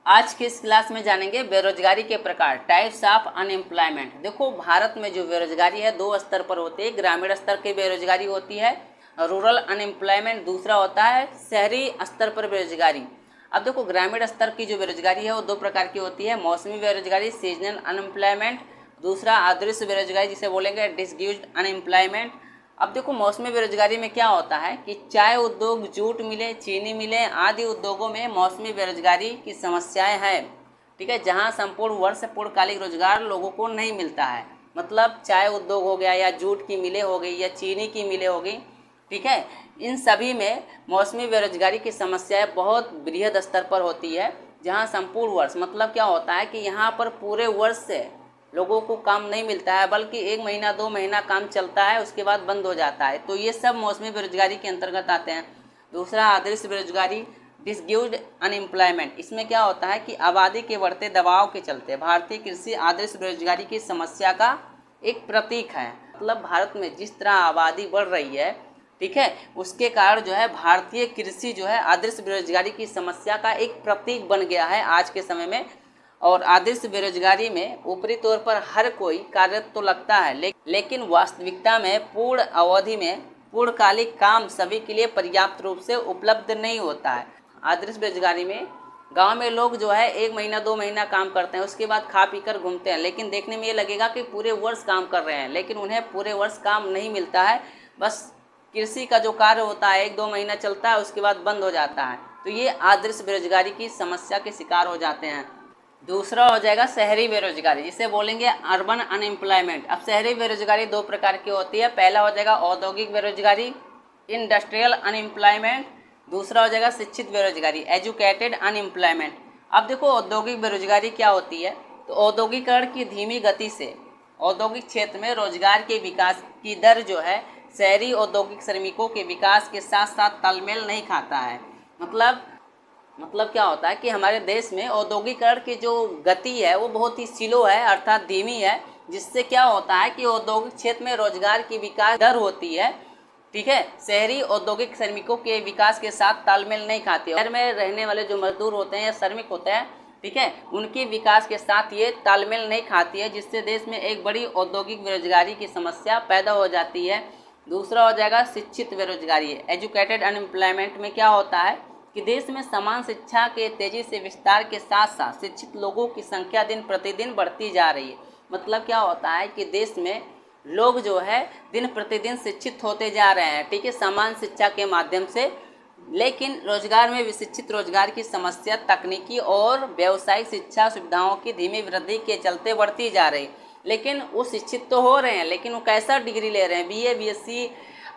आज की इस क्लास में जानेंगे बेरोजगारी के प्रकार, टाइप्स ऑफ अनएम्प्लॉयमेंट। देखो, भारत में जो बेरोजगारी है दो स्तर पर होती है। ग्रामीण स्तर की बेरोजगारी होती है, रूरल अनएम्प्लॉयमेंट। दूसरा होता है शहरी स्तर पर बेरोजगारी। अब देखो, ग्रामीण स्तर की जो बेरोजगारी है वो दो प्रकार की होती है, मौसमी बेरोजगारी सीजनल अनएम्प्लॉयमेंट, दूसरा अदृश्य बेरोजगारी जिसे बोलेंगे डिसग्यूज्ड अनएम्प्लॉयमेंट। अब देखो, मौसमी बेरोजगारी में क्या होता है कि चाय उद्योग, जूट मिले, चीनी मिले आदि उद्योगों में मौसमी बेरोजगारी की समस्याएं हैं। ठीक है, जहां संपूर्ण वर्ष पूर्णकालिक रोजगार लोगों को नहीं मिलता है। मतलब चाय उद्योग हो गया या जूट की मिलें हो गई या चीनी की मिलें हो गई, ठीक है, इन सभी में मौसमी बेरोजगारी की समस्याएं बहुत बृहद स्तर पर होती है। जहां संपूर्ण वर्ष मतलब क्या होता है कि यहाँ पर पूरे वर्ष से लोगों को काम नहीं मिलता है, बल्कि एक महीना दो महीना काम चलता है, उसके बाद बंद हो जाता है। तो ये सब मौसमी बेरोजगारी के अंतर्गत आते हैं। दूसरा अदृश्य बेरोजगारी डिसग्यूज्ड अनएम्प्लॉयमेंट। इसमें क्या होता है कि आबादी के बढ़ते दबाव के चलते भारतीय कृषि अदृश्य बेरोजगारी की समस्या का एक प्रतीक है। मतलब भारत में जिस तरह आबादी बढ़ रही है, ठीक है, उसके कारण जो है भारतीय कृषि जो है अदृश्य बेरोजगारी की समस्या का एक प्रतीक बन गया है आज के समय में। और अदृश्य बेरोजगारी में ऊपरी तौर पर हर कोई कार्यरत तो लगता है, लेकिन वास्तविकता में पूर्ण अवधि में पूर्णकालिक काम सभी के लिए पर्याप्त रूप से उपलब्ध नहीं होता है। अदृश्य बेरोजगारी में गांव में लोग जो है एक महीना दो महीना काम करते हैं, उसके बाद खा पी कर घूमते हैं, लेकिन देखने में ये लगेगा कि पूरे वर्ष काम कर रहे हैं, लेकिन उन्हें पूरे वर्ष काम नहीं मिलता है। बस कृषि का जो कार्य होता है एक दो महीना चलता है, उसके बाद बंद हो जाता है। तो ये अदृश्य बेरोजगारी की समस्या के शिकार हो जाते हैं। दूसरा हो जाएगा शहरी बेरोजगारी, जिसे बोलेंगे अर्बन अनएम्प्लॉयमेंट। अब शहरी बेरोजगारी दो प्रकार की होती है। पहला हो जाएगा औद्योगिक बेरोजगारी इंडस्ट्रियल अनएम्प्लॉयमेंट, दूसरा हो जाएगा शिक्षित बेरोजगारी एजुकेटेड अनएम्प्लॉयमेंट। अब देखो, औद्योगिक बेरोजगारी क्या होती है, तो औद्योगिकरण की धीमी गति से औद्योगिक क्षेत्र में रोजगार के विकास की दर जो है शहरी औद्योगिक श्रमिकों के विकास के साथ साथ तालमेल नहीं खाता है। मतलब क्या होता है कि हमारे देश में औद्योगिकरण की जो गति है वो बहुत ही स्लो है, अर्थात धीमी है, जिससे क्या होता है कि औद्योगिक क्षेत्र में रोजगार की विकास दर होती है, ठीक है, शहरी औद्योगिक श्रमिकों के विकास के साथ तालमेल नहीं खाती। शहर में रहने वाले जो मजदूर होते हैं या श्रमिक होते हैं, ठीक है, उनके विकास के साथ ये तालमेल नहीं खाती है, जिससे देश में एक बड़ी औद्योगिक बेरोजगारी की समस्या पैदा हो जाती है। दूसरा हो जाएगा शिक्षित बेरोजगारी एजुकेटेड अनएम्प्लॉयमेंट। में क्या होता है कि देश में समान शिक्षा के तेजी से विस्तार के साथ साथ शिक्षित लोगों की संख्या दिन प्रतिदिन बढ़ती जा रही है। मतलब क्या होता है कि देश में लोग जो है दिन प्रतिदिन शिक्षित होते जा रहे हैं, ठीक है, समान शिक्षा के माध्यम से, लेकिन रोजगार में विशिक्षित रोजगार की समस्या तकनीकी और व्यावसायिक शिक्षा सुविधाओं की धीमी वृद्धि के चलते बढ़ती जा रही। लेकिन वो शिक्षित तो हो रहे हैं, लेकिन वो कैसा डिग्री ले रहे हैं, बीए बीएससी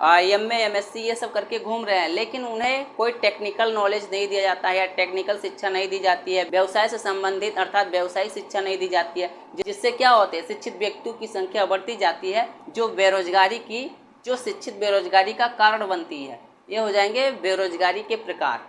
एमए एमएससी ये सब करके घूम रहे हैं, लेकिन उन्हें कोई टेक्निकल नॉलेज नहीं दिया जाता है या टेक्निकल शिक्षा नहीं दी जाती है, व्यवसाय से संबंधित अर्थात व्यवसायिक शिक्षा नहीं दी जाती है, जिससे क्या होते हैं शिक्षित व्यक्तियों की संख्या बढ़ती जाती है, जो शिक्षित बेरोजगारी का कारण बनती है। ये हो जाएंगे बेरोजगारी के प्रकार।